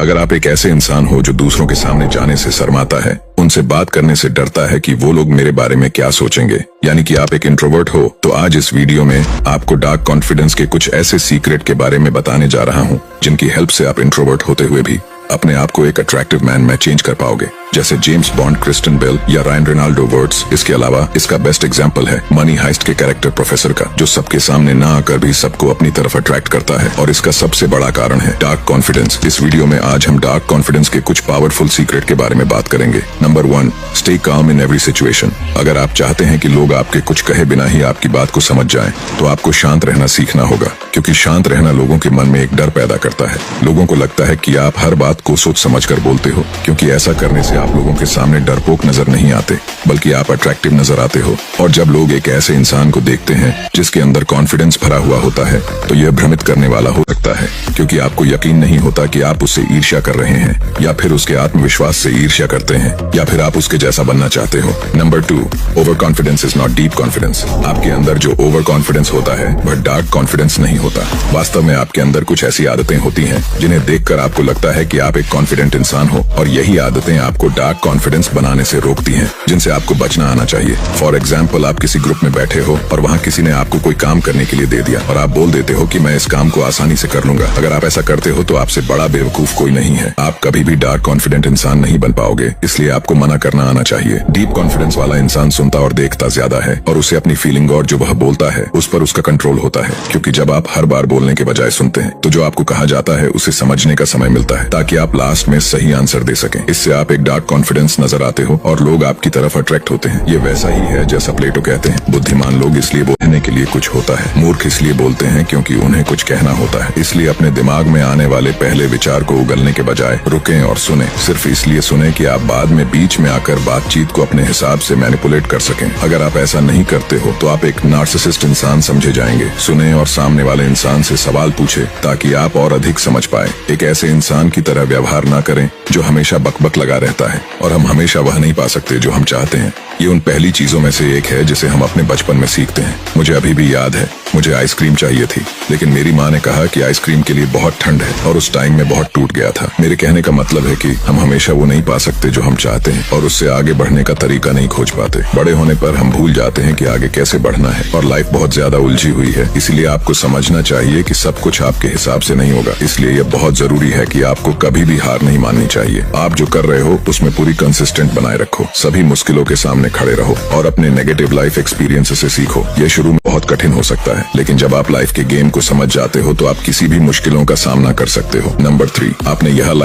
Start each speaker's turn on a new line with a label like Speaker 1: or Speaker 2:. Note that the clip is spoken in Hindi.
Speaker 1: अगर आप एक ऐसे इंसान हो जो दूसरों के सामने जाने से शर्माता है, उनसे बात करने से डरता है कि वो लोग मेरे बारे में क्या सोचेंगे, यानी कि आप एक इंट्रोवर्ट हो, तो आज इस वीडियो में आपको डार्क कॉन्फिडेंस के कुछ ऐसे सीक्रेट के बारे में बताने जा रहा हूँ जिनकी हेल्प से आप इंट्रोवर्ट होते हुए भी अपने आप को एक अट्रैक्टिव मैन में चेंज कर पाओगे, जैसे जेम्स बॉन्ड, क्रिस्टन बेल या रायन रेनाल्डो वर्ड्स। इसके अलावा इसका बेस्ट एग्जांपल है मनी हाइस्ट के कैरेक्टर प्रोफेसर का, जो सबके सामने ना आकर भी सबको अपनी तरफ अट्रैक्ट करता है, और इसका सबसे बड़ा कारण है डार्क कॉन्फिडेंस। इस वीडियो में आज हम डार्क कॉन्फिडेंस के कुछ पावरफुल सीक्रेट के बारे में बात करेंगे। Number 1, stay calm in every situation. अगर आप चाहते हैं कि लोग आपके कुछ कहे बिना ही आपकी बात को समझ जाएं, तो आपको शांत रहना सीखना होगा, क्योंकि शांत रहना लोगों के मन में एक डर पैदा करता है। लोगों को लगता है कि आप हर बात को सोच समझ कर बोलते हो, क्योंकि ऐसा करने से आप लोगों के सामने डरपोक नजर नहीं आते, बल्कि आप अट्रैक्टिव नजर आते हो। और जब लोग एक ऐसे इंसान को देखते हैं जिसके अंदर कॉन्फिडेंस भरा हुआ होता है, तो यह भ्रमित करने वाला हो सकता है, क्योंकि आपको यकीन नहीं होता कि आप उससे ईर्ष्या कर रहे हैं, या फिर उसके आत्मविश्वास से ईर्ष्या करते हैं, या फिर आप उसके जैसा बनना चाहते हो। Number 2, over confidence is not deep confidence. आपके अंदर जो ओवर कॉन्फिडेंस होता है वह डार्क कॉन्फिडेंस नहीं होता। वास्तव में आपके अंदर कुछ ऐसी आदतें होती हैं जिन्हें देखकर आपको लगता है कि आप एक कॉन्फिडेंट इंसान हो, और यही आदतें आपको डार्क कॉन्फिडेंस बनाने से रोकती हैं, जिनसे आपको बचना आना चाहिए। फॉर एग्जाम्पल, आप किसी ग्रुप में बैठे हो और वहाँ किसी ने आपको कोई काम करने के लिए दे दिया, और आप बोल देते हो कि मैं इस काम को आसानी से कर लूंगा। अगर आप ऐसा करते हो तो आपसे बड़ा बेवकूफ कोई नहीं है। आप कभी भी डार्क कॉन्फिडेंट इंसान नहीं बन पाओगे, इसलिए आपको मना करना आना चाहिए। डीप कॉन्फिडेंस वाला इंसान सुनता और देखता ज्यादा है, और उसे अपनी फीलिंग और जो वह बोलता है उस पर उसका कंट्रोल होता है, क्योंकि जब आप हर बार बोलने के बजाय सुनते हैं, तो जो आपको कहा जाता है उसे समझने का समय मिलता है, ताकि आप लास्ट में सही आंसर दे सकें। इससे आप एक डार्क कॉन्फिडेंस नजर आते हो और लोग आपकी तरफ अट्रैक्ट होते हैं। ये वैसा ही है जैसा प्लेटो कहते हैं, बुद्धिमान लोग इसलिए बोलने के लिए कुछ होता है, मूर्ख इसलिए बोलते हैं क्योंकि उन्हें कुछ कहना होता है। इसलिए अपने दिमाग में आने वाले पहले विचार को उगलने के बजाय रुकें और सुने। सिर्फ इसलिए सुने कि आप बाद में बीच में आकर बातचीत को अपने हिसाब से मैनिपुलेट कर सकें। अगर आप ऐसा नहीं करते हो तो आप एक नार्सिसिस्ट इंसान समझे जाएंगे। सुने और सामने वाले इंसान से सवाल पूछे, ताकि आप और अधिक समझ पाए। एक ऐसे इंसान की तरह व्यवहार ना करें जो हमेशा बकबक लगा रहता है, और हम हमेशा वह नहीं पा सकते जो हम चाहते हैं। ये उन पहली चीजों में से एक है जिसे हम अपने बचपन में सीखते हैं। मुझे अभी भी याद है, मुझे आइसक्रीम चाहिए थी, लेकिन मेरी माँ ने कहा कि आइसक्रीम के लिए बहुत ठंड है, और उस टाइम में बहुत टूट गया था। मेरे कहने का मतलब है कि हम हमेशा वो नहीं पा सकते जो हम चाहते हैं, और उससे आगे बढ़ने का तरीका नहीं खोज पाते। बड़े होने पर हम भूल जाते हैं कि आगे कैसे बढ़ना है, और लाइफ बहुत ज्यादा उलझी हुई है। इसीलिए आपको समझना चाहिए कि सब कुछ आपके हिसाब से नहीं होगा। इसलिए यह बहुत जरूरी है कि आपको कभी भी हार नहीं माननी चाहिए। आप जो कर रहे हो उसमें पूरी कंसिस्टेंट बनाए रखो। सभी मुश्किलों के सामने खड़े रहो और अपने नेगेटिव लाइफ एक्सपीरियंस से सीखो। यह शुरू में बहुत कठिन हो सकता है, लेकिन जब आप लाइफ के गेम को समझ जाते हो तो आप किसी भी मुश्किलों का सामना कर सकते हो। नंबर 3, आपने यह